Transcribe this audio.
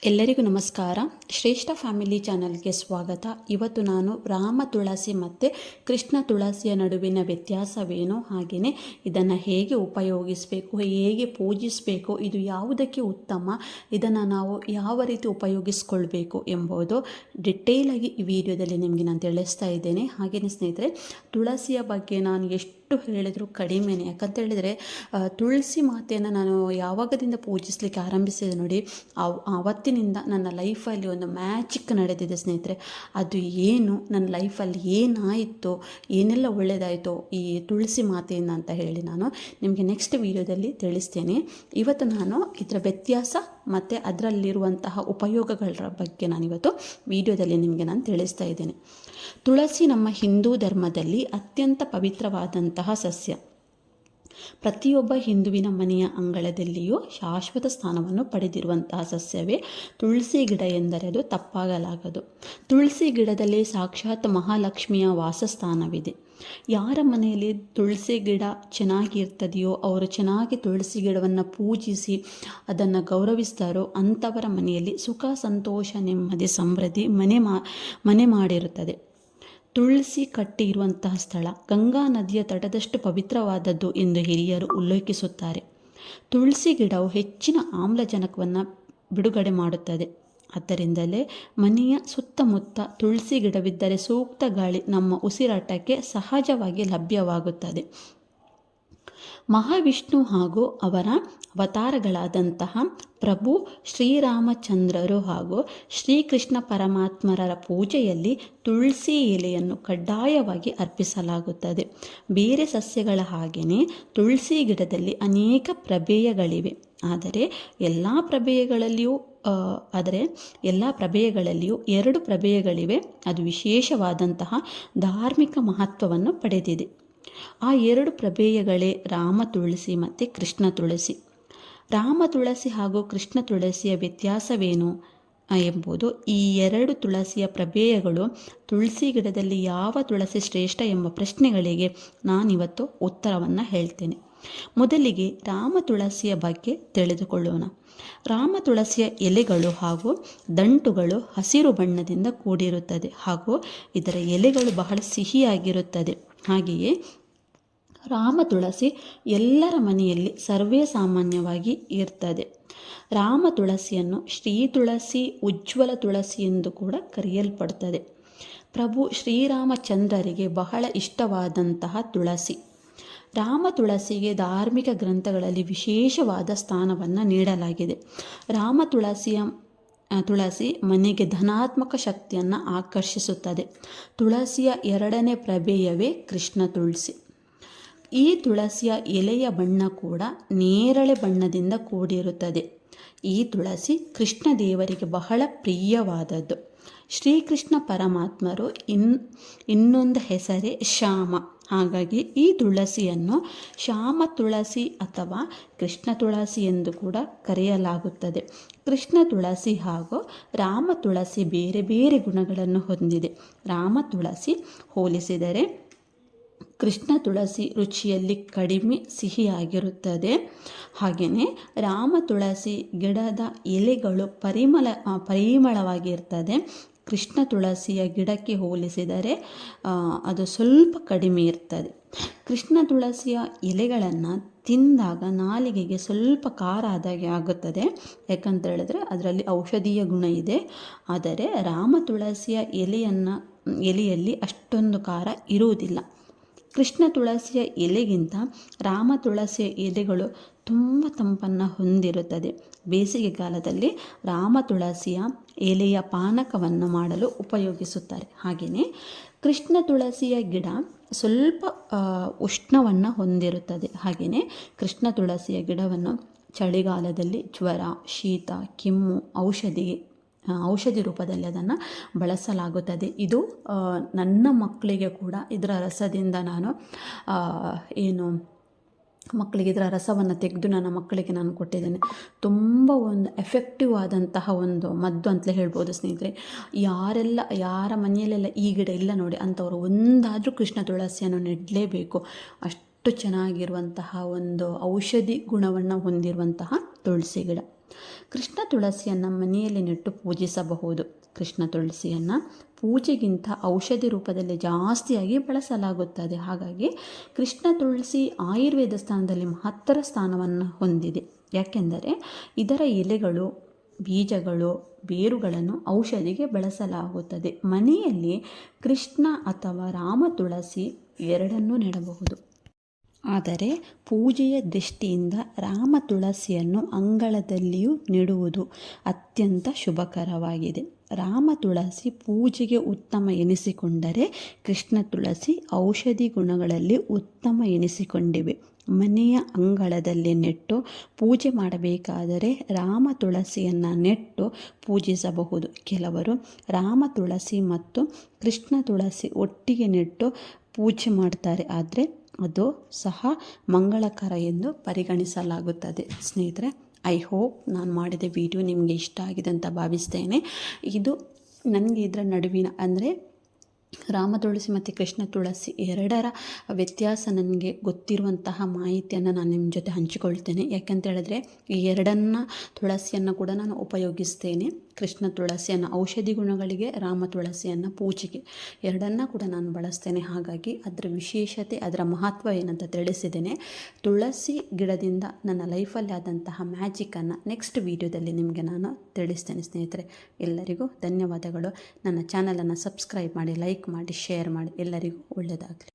ಎಲ್ಲರಿಗೂ ನಮಸ್ಕಾರ. ಶ್ರೇಷ್ಠ ಫ್ಯಾಮಿಲಿ ಚಾನಲ್ಗೆ ಸ್ವಾಗತ. ಇವತ್ತು ನಾನು ರಾಮ ತುಳಸಿ ಮತ್ತು ಕೃಷ್ಣ ತುಳಸಿಯ ನಡುವಿನ ವ್ಯತ್ಯಾಸವೇನು, ಹಾಗೆಯೇ ಇದನ್ನು ಹೇಗೆ ಉಪಯೋಗಿಸಬೇಕು, ಹೇಗೆ ಪೂಜಿಸಬೇಕು, ಇದು ಯಾವುದಕ್ಕೆ ಉತ್ತಮ, ಇದನ್ನು ನಾವು ಯಾವ ರೀತಿ ಉಪಯೋಗಿಸ್ಕೊಳ್ಬೇಕು ಎಂಬುದು ಡಿಟೇಲಾಗಿ ಈ ವಿಡಿಯೋದಲ್ಲಿ ನಿಮಗೆ ನಾನು ತಿಳಿಸ್ತಾ ಇದ್ದೇನೆ. ಹಾಗೆಯೇ ಸ್ನೇಹಿತರೆ, ತುಳಸಿಯ ಬಗ್ಗೆ ನಾನು ಎಷ್ಟು ಹೇಳಿದರೂ ಕಡಿಮೆನೇ. ಯಾಕಂತ ಹೇಳಿದರೆ ತುಳಸಿ ಮಾತೆಯನ್ನು ನಾನು ಯಾವಾಗದಿಂದ ಪೂಜಿಸಲಿಕ್ಕೆ ಆರಂಭಿಸಿದೆ ನೋಡಿ, ಆವತ್ತಿನಿಂದ ನನ್ನ ಲೈಫಲ್ಲಿ ಒಂದು ಮ್ಯಾಜಿಕ್ ನಡೆದಿದೆ ಸ್ನೇಹಿತರೆ. ಅದು ಏನು, ನನ್ನ ಲೈಫಲ್ಲಿ ಏನಾಯಿತು, ಏನೆಲ್ಲ ಒಳ್ಳೆಯದಾಯಿತು ಈ ತುಳಸಿ ಮಾತೆಯಿಂದ ಅಂತ ಹೇಳಿ ನಾನು ನಿಮಗೆ ನೆಕ್ಸ್ಟ್ ವಿಡಿಯೋದಲ್ಲಿ ತಿಳಿಸ್ತೇನೆ. ಇವತ್ತು ನಾನು ಇದರ ವ್ಯತ್ಯಾಸ ಮತ್ತು ಅದರಲ್ಲಿರುವಂತಹ ಉಪಯೋಗಗಳ ಬಗ್ಗೆ ನಾನಿವತ್ತು ವಿಡಿಯೋದಲ್ಲಿ ನಿಮಗೆ ನಾನು ತಿಳಿಸ್ತಾ ಇದ್ದೇನೆ. ತುಳಸಿ ನಮ್ಮ ಹಿಂದೂ ಧರ್ಮದಲ್ಲಿ ಅತ್ಯಂತ ಪವಿತ್ರವಾದಂತಹ ಸಸ್ಯ. ಪ್ರತಿಯೊಬ್ಬ ಹಿಂದುವಿನ ಮನೆಯ ಅಂಗಳದಲ್ಲಿಯೂ ಶಾಶ್ವತ ಸ್ಥಾನವನ್ನು ಪಡೆದಿರುವಂತಹ ಸಸ್ಯವೇ ತುಳಸಿ ಗಿಡ ಎಂದರೆ ಅದು ತಪ್ಪಾಗಲಾಗದು. ತುಳಸಿ ಗಿಡದಲ್ಲಿ ಸಾಕ್ಷಾತ್ ಮಹಾಲಕ್ಷ್ಮಿಯ ವಾಸಸ್ಥಾನವಿದೆ. ಯಾರ ಮನೆಯಲ್ಲಿ ತುಳಸಿ ಗಿಡ ಚೆನ್ನಾಗಿರ್ತದೆಯೋ, ಅವರು ಚೆನ್ನಾಗಿ ತುಳಸಿ ಗಿಡವನ್ನು ಪೂಜಿಸಿ ಅದನ್ನು ಗೌರವಿಸ್ತಾರೋ ಅಂಥವರ ಮನೆಯಲ್ಲಿ ಸುಖ, ಸಂತೋಷ, ನೆಮ್ಮದಿ, ಸಮೃದ್ಧಿ ಮನೆ ಮಾಡಿರುತ್ತದೆ. ತುಳಸಿ ಕಟ್ಟಿ ಇರುವಂತಹ ಸ್ಥಳ ಗಂಗಾ ನದಿಯ ತಟದಷ್ಟು ಪವಿತ್ರವಾದದ್ದು ಎಂದು ಹಿರಿಯರು ಉಲ್ಲೇಖಿಸುತ್ತಾರೆ. ತುಳಸಿ ಗಿಡವು ಹೆಚ್ಚಿನ ಆಮ್ಲಜನಕವನ್ನು ಬಿಡುಗಡೆ ಮಾಡುತ್ತದೆ. ಆದ್ದರಿಂದಲೇ ಮನೆಯ ಸುತ್ತಮುತ್ತ ತುಳಸಿ ಗಿಡವಿದ್ದರೆ ಸೂಕ್ತ ಗಾಳಿ ನಮ್ಮ ಉಸಿರಾಟಕ್ಕೆ ಸಹಜವಾಗಿ ಲಭ್ಯವಾಗುತ್ತದೆ. ಮಹಾವಿಷ್ಣು ಹಾಗೂ ಅವರ ಅವತಾರಗಳಾದಂತಹ ಪ್ರಭು ಶ್ರೀರಾಮಚಂದ್ರರು ಹಾಗೂ ಶ್ರೀಕೃಷ್ಣ ಪರಮಾತ್ಮರ ಪೂಜೆಯಲ್ಲಿ ತುಳಸಿ ಎಲೆಯನ್ನು ಕಡ್ಡಾಯವಾಗಿ ಅರ್ಪಿಸಲಾಗುತ್ತದೆ. ಬೇರೆ ಸಸ್ಯಗಳ ಹಾಗೆಯೇ ತುಳಸಿ ಗಿಡದಲ್ಲಿ ಅನೇಕ ಪ್ರಭೇಯಗಳಿವೆ. ಆದರೆ ಎಲ್ಲ ಪ್ರಭೇಯಗಳಲ್ಲಿಯೂ 2 ಪ್ರಭೇಯಗಳಿವೆ. ಅದು ವಿಶೇಷವಾದಂತಹ ಧಾರ್ಮಿಕ ಮಹತ್ವವನ್ನು ಪಡೆದಿದೆ. ಆ 2 ಪ್ರಭೇಯಗಳೇ ರಾಮ ತುಳಸಿ ಮತ್ತು ಕೃಷ್ಣ ತುಳಸಿ. ರಾಮ ತುಳಸಿ ಹಾಗೂ ಕೃಷ್ಣ ತುಳಸಿಯ ವ್ಯತ್ಯಾಸವೇನು ಎಂಬುದು, ಈ 2 ತುಳಸಿಯ ಪ್ರಭೇಯಗಳು, ತುಳಸಿ ಗಿಡದಲ್ಲಿ ಯಾವ ತುಳಸಿ ಶ್ರೇಷ್ಠ ಎಂಬ ಪ್ರಶ್ನೆಗಳಿಗೆ ನಾನಿವತ್ತು ಉತ್ತರವನ್ನು ಹೇಳ್ತೇನೆ. ಮೊದಲಿಗೆ ರಾಮ ತುಳಸಿಯ ಬಗ್ಗೆ ತಿಳಿದುಕೊಳ್ಳೋಣ. ರಾಮ ತುಳಸಿಯ ಎಲೆಗಳು ಹಾಗೂ ದಂಟುಗಳು ಹಸಿರು ಬಣ್ಣದಿಂದ ಕೂಡಿರುತ್ತದೆ ಹಾಗೂ ಇದರ ಎಲೆಗಳು ಬಹಳ ಸಿಹಿಯಾಗಿರುತ್ತದೆ. ಹಾಗೆಯೇ ರಾಮ ತುಳಸಿ ಎಲ್ಲರ ಮನೆಯಲ್ಲಿ ಸರ್ವೇ ಸಾಮಾನ್ಯವಾಗಿ ಇರ್ತದೆ. ರಾಮ ತುಳಸಿಯನ್ನು ಶ್ರೀ ತುಳಸಿ, ಉಜ್ವಲ ತುಳಸಿ ಎಂದು ಕೂಡ ಕರೆಯಲ್ಪಡುತ್ತದೆ. ಪ್ರಭು ಶ್ರೀರಾಮಚಂದ್ರರಿಗೆ ಬಹಳ ಇಷ್ಟವಾದಂತಹ ತುಳಸಿ. ರಾಮ ತುಳಸಿಗೆ ಧಾರ್ಮಿಕ ಗ್ರಂಥಗಳಲ್ಲಿ ವಿಶೇಷವಾದ ಸ್ಥಾನವನ್ನು ನೀಡಲಾಗಿದೆ. ರಾಮ ತುಳಸಿ ಮನೆಗೆ ಧನಾತ್ಮಕ ಶಕ್ತಿಯನ್ನು ಆಕರ್ಷಿಸುತ್ತದೆ. ತುಳಸಿಯ 2ನೇ ಪ್ರಭೇಯವೇ ಕೃಷ್ಣ ತುಳಸಿ. ಈ ತುಳಸಿಯ ಎಲೆಯ ಬಣ್ಣ ಕೂಡ ನೇರಳೆ ಬಣ್ಣದಿಂದ ಕೂಡಿರುತ್ತದೆ. ಈ ತುಳಸಿ ಕೃಷ್ಣ ದೇವರಿಗೆ ಬಹಳ ಪ್ರಿಯವಾದದ್ದು. ಶ್ರೀಕೃಷ್ಣ ಪರಮಾತ್ಮರು ಇನ್ನೊಂದು ಹೆಸರೇ ಶ್ಯಾಮ. ಹಾಗಾಗಿ ಈ ತುಳಸಿಯನ್ನು ಶ್ಯಾಮ ತುಳಸಿ ಅಥವಾ ಕೃಷ್ಣ ತುಳಸಿ ಎಂದು ಕೂಡ ಕರೆಯಲಾಗುತ್ತದೆ. ಕೃಷ್ಣ ತುಳಸಿ ಹಾಗೂ ರಾಮ ತುಳಸಿ ಬೇರೆ ಬೇರೆ ಗುಣಗಳನ್ನು ಹೊಂದಿದೆ. ರಾಮ ತುಳಸಿ ಹೋಲಿಸಿದರೆ ಕೃಷ್ಣ ತುಳಸಿ ರುಚಿಯಲ್ಲಿ ಕಡಿಮೆ ಸಿಹಿಯಾಗಿರುತ್ತದೆ. ಹಾಗೆಯೇ ರಾಮ ತುಳಸಿ ಗಿಡದ ಎಲೆಗಳು ಪರಿಮಳವಾಗಿರ್ತದೆ. ಕೃಷ್ಣ ತುಳಸಿಯ ಗಿಡಕ್ಕೆ ಹೋಲಿಸಿದರೆ ಅದು ಸ್ವಲ್ಪ ಕಡಿಮೆ ಇರ್ತದೆ. ಕೃಷ್ಣ ತುಳಸಿಯ ಎಲೆಗಳನ್ನು ತಿಂದಾಗ ನಾಲಿಗೆಗೆ ಸ್ವಲ್ಪ ಖಾರ ಆದಾಗೆ ಆಗುತ್ತದೆ. ಯಾಕಂತ ಹೇಳಿದ್ರೆ ಅದರಲ್ಲಿ ಔಷಧೀಯ ಗುಣ ಇದೆ. ಆದರೆ ರಾಮ ತುಳಸಿಯ ಎಲೆಯಲ್ಲಿ ಅಷ್ಟೊಂದು ಖಾರ ಇರುವುದಿಲ್ಲ. ಕೃಷ್ಣ ತುಳಸಿಯ ಎಲೆಗಿಂತ ರಾಮ ತುಳಸಿಯ ಎಲೆಗಳು ತುಂಬ ತಂಪನ್ನು ಹೊಂದಿರುತ್ತದೆ. ಬೇಸಿಗೆಗಾಲದಲ್ಲಿ ರಾಮ ತುಳಸಿಯ ಎಲೆಯ ಪಾನಕವನ್ನು ಮಾಡಲು ಉಪಯೋಗಿಸುತ್ತಾರೆ. ಹಾಗೆಯೇ ಕೃಷ್ಣ ತುಳಸಿಯ ಗಿಡ ಸ್ವಲ್ಪ ಉಷ್ಣವನ್ನು ಹೊಂದಿರುತ್ತದೆ. ಹಾಗೆಯೇ ಕೃಷ್ಣ ತುಳಸಿಯ ಗಿಡವನ್ನು ಚಳಿಗಾಲದಲ್ಲಿ ಜ್ವರ, ಶೀತ, ಕೆಮ್ಮು, ಔಷಧಿ ರೂಪದಲ್ಲಿ ಅದನ್ನು ಬಳಸಲಾಗುತ್ತದೆ. ಇದು ನನ್ನ ಮಕ್ಕಳಿಗೆ ಕೂಡ ಇದರ ರಸದಿಂದ ನಾನು ಮಕ್ಕಳಿಗೆ ಇದರ ರಸವನ್ನು ತೆಗೆದು ನನ್ನ ಮಕ್ಕಳಿಗೆ ನಾನು ಕೊಟ್ಟಿದ್ದೇನೆ. ತುಂಬ ಒಂದು ಎಫೆಕ್ಟಿವ್ ಆದಂತಹ ಒಂದು ಮದ್ದು ಅಂತಲೇ ಹೇಳ್ಬೋದು ಸ್ನೇಹಿತರೆ. ಯಾರ ಮನೆಯಲ್ಲೆಲ್ಲ ಈ ಗಿಡ ಇಲ್ಲ ನೋಡಿ ಅಂಥವರು ಒಂದಾದರೂ ಕೃಷ್ಣ ತುಳಸಿಯನ್ನು ನೆಡಲೇಬೇಕು. ಅಷ್ಟು ಚೆನ್ನಾಗಿರುವಂತಹ ಒಂದು ಔಷಧಿ ಗುಣವನ್ನು ಹೊಂದಿರುವಂತಹ ತುಳಸಿ ಗಿಡ. ಕೃಷ್ಣ ತುಳಸಿಯನ್ನು ಮನೆಯಲ್ಲಿ ನೆಟ್ಟು ಪೂಜಿಸಬಹುದು. ಕೃಷ್ಣ ತುಳಸಿಯನ್ನು ಪೂಜೆಗಿಂತ ಔಷಧಿ ರೂಪದಲ್ಲಿ ಜಾಸ್ತಿಯಾಗಿ ಬಳಸಲಾಗುತ್ತದೆ. ಹಾಗಾಗಿ ಕೃಷ್ಣ ತುಳಸಿ ಆಯುರ್ವೇದ ಸ್ಥಾನದಲ್ಲಿ ಮಹತ್ತರ ಸ್ಥಾನವನ್ನು ಹೊಂದಿದೆ. ಯಾಕೆಂದರೆ ಇದರ ಎಲೆಗಳು, ಬೀಜಗಳು, ಬೇರುಗಳನ್ನು ಔಷಧಿಗೆ ಬಳಸಲಾಗುತ್ತದೆ. ಮನೆಯಲ್ಲಿ ಕೃಷ್ಣ ಅಥವಾ ರಾಮ ತುಳಸಿ ಎರಡನ್ನೂ ನೆಡಬಹುದು. ಆದರೆ ಪೂಜೆಯ ದೃಷ್ಟಿಯಿಂದ ರಾಮ ತುಳಸಿಯನ್ನು ಅಂಗಳದಲ್ಲಿಯೂ ನೆಡುವುದು ಅತ್ಯಂತ ಶುಭಕರವಾಗಿದೆ. ರಾಮ ತುಳಸಿ ಪೂಜೆಗೆ ಉತ್ತಮ ಎನಿಸಿಕೊಂಡರೆ ಕೃಷ್ಣ ತುಳಸಿ ಔಷಧಿ ಗುಣಗಳಲ್ಲಿ ಉತ್ತಮ ಎನಿಸಿಕೊಂಡಿವೆ. ಮನೆಯ ಅಂಗಳದಲ್ಲಿ ನೆಟ್ಟು ಪೂಜೆ ಮಾಡಬೇಕಾದರೆ ರಾಮ ತುಳಸಿಯನ್ನು ನೆಟ್ಟು ಪೂಜಿಸಬಹುದು. ಕೆಲವರು ರಾಮ ತುಳಸಿ ಮತ್ತು ಕೃಷ್ಣ ತುಳಸಿ ಒಟ್ಟಿಗೆ ನೆಟ್ಟು ಪೂಜೆ ಮಾಡ್ತಾರೆ, ಆದರೆ ಅದು ಸಹ ಮಂಗಳಕರ ಎಂದು ಪರಿಗಣಿಸಲಾಗುತ್ತದೆ. ಸ್ನೇಹಿತರೆ, ಐ ಹೋಪ್ ನಾನು ಮಾಡಿದ ವಿಡಿಯೋ ನಿಮಗೆ ಇಷ್ಟ ಆಗಿದೆ ಅಂತ ಭಾವಿಸ್ತೇನೆ. ಇದು ನನಗೆ ಇದರ ನಡುವಿನ ಅಂದರೆ ರಾಮ ತುಳಸಿ ಮತ್ತು ಕೃಷ್ಣ ತುಳಸಿ ಎರಡರ ವ್ಯತ್ಯಾಸ ನನಗೆ ಗೊತ್ತಿರುವಂತಹ ಮಾಹಿತಿಯನ್ನು ನಾನು ನಿಮ್ಮ ಜೊತೆ ಹಂಚಿಕೊಳ್ತೇನೆ. ಯಾಕಂತ ಹೇಳಿದ್ರೆ ಈ ತುಳಸಿಯನ್ನು ಕೂಡ ನಾನು ಉಪಯೋಗಿಸ್ತೇನೆ. ಕೃಷ್ಣ ತುಳಸಿಯನ್ನು ಔಷಧಿ ಗುಣಗಳಿಗೆ, ರಾಮ ತುಳಸಿಯನ್ನು ಪೂಜೆಗೆ, ಎರಡನ್ನ ಕೂಡ ನಾನು ಬಳಸ್ತೇನೆ. ಹಾಗಾಗಿ ಅದರ ವಿಶೇಷತೆ, ಅದರ ಮಹತ್ವ ಏನಂತ ತಿಳಿಸಿದ್ದೇನೆ. ತುಳಸಿ ಗಿಡದಿಂದ ನನ್ನ ಲೈಫಲ್ಲಿ ಆದಂತಹ ಮ್ಯಾಜಿಕನ್ನು ನೆಕ್ಸ್ಟ್ ವಿಡಿಯೋದಲ್ಲಿ ನಿಮಗೆ ನಾನು ತಿಳಿಸ್ತೇನೆ. ಸ್ನೇಹಿತರೆ, ಎಲ್ಲರಿಗೂ ಧನ್ಯವಾದಗಳು. ನನ್ನ ಚಾನಲನ್ನು ಸಬ್ಸ್ಕ್ರೈಬ್ ಮಾಡಿ, ಲೈಕ್ ಮಾಡಿ, ಶೇರ್ ಮಾಡಿ. ಎಲ್ಲರಿಗೂ ಒಳ್ಳೆಯದಾಗಲಿ.